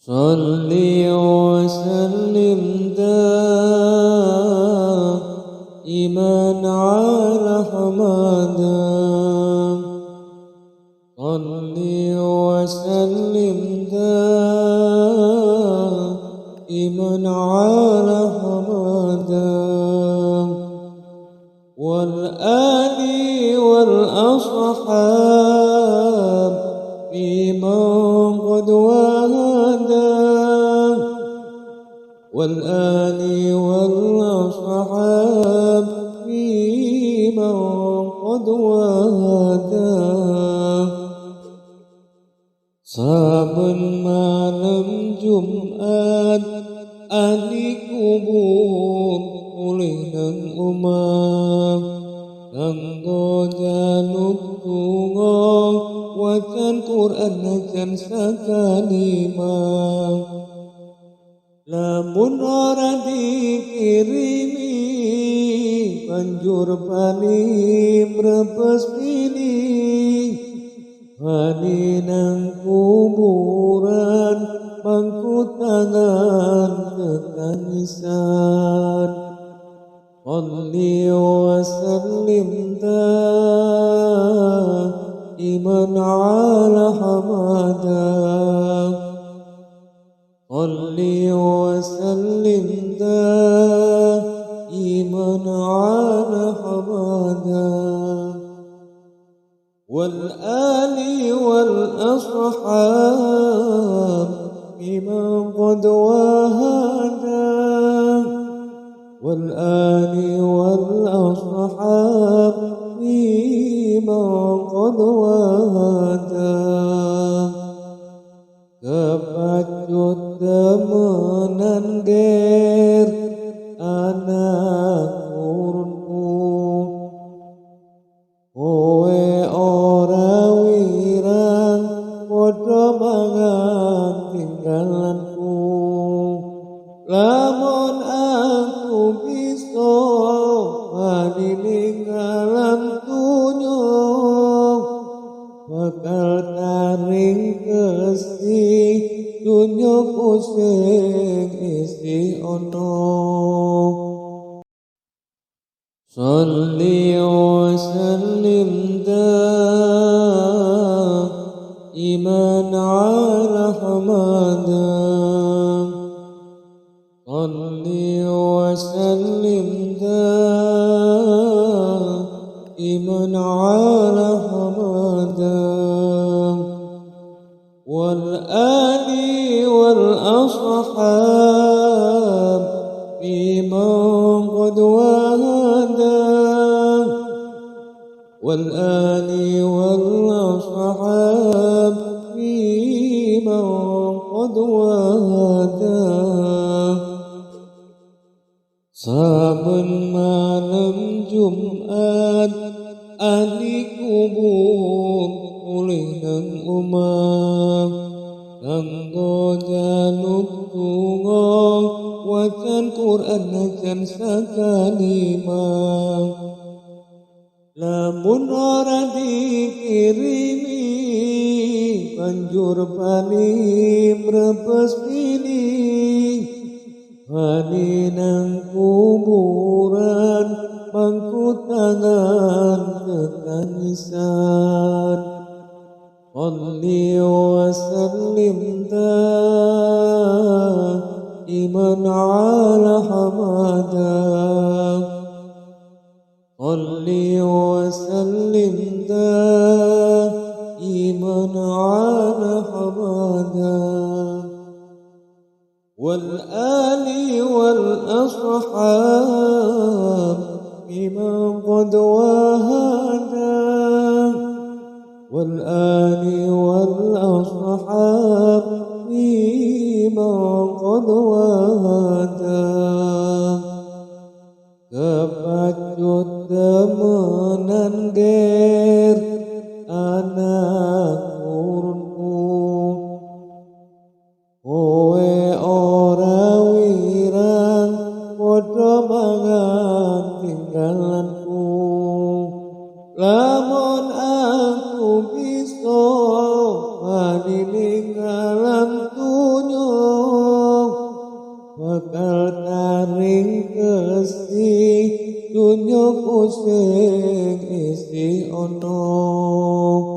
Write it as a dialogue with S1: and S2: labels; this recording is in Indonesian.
S1: Salli wa sallim daiman ala hamadan. Salli wa sallim daiman ala hamadan. Wal ali wal ashab biman qad wahada. Wal ali wal ashab biman qad wahada. Saben malam Jumat ahli kubur mulih nang omah kanggo jaluk donga wacan Quran najan sakalimah. Lamun ora dikirimi banjur bali mrebes pilih bali nang kuburan bangku tangan ketangisan. Salli wa sallim daiman ala hamadan. Salli wa sallim daiman ala hamadan. Wal ali wal ashab biman qad wahada. Wal ali wal ashab biman qad wahada. Kepacut temenan ger anak urunku, kowe ora wirang padha mangan tinggalanku. Lamun aku bisa bali ning alam dunya bakal taring kesi dunya pusing isi ono. Salli wa sallim daiman ala hamadan. Salli wa sallim daiman ala hamadan. Wal ali wal ashab biman qad wahada. Wal ali wal ashab biman qad wahada. Saben malam Jumat ahli kubur mulih nang omah kanggo jaluk donga wacan Quran najan sakalimah. Lamun ora dikirimi banjur bali mrebes pilih bali nang kuburan bangku tangan ketangisan. Salli wa sallim daiman ala hamadan. Salli wa sallim daiman ala hamadan. Wal ali wal ashab biman qad wahada. Wal ali wal ashab biman qad wahada. Kepacut temenan ger anak urunku, kowe ora wirang padha mangan tinggalanku. Lamun aku bisa bali ning alam dunya bakal taring kesih dunya pusing isi ono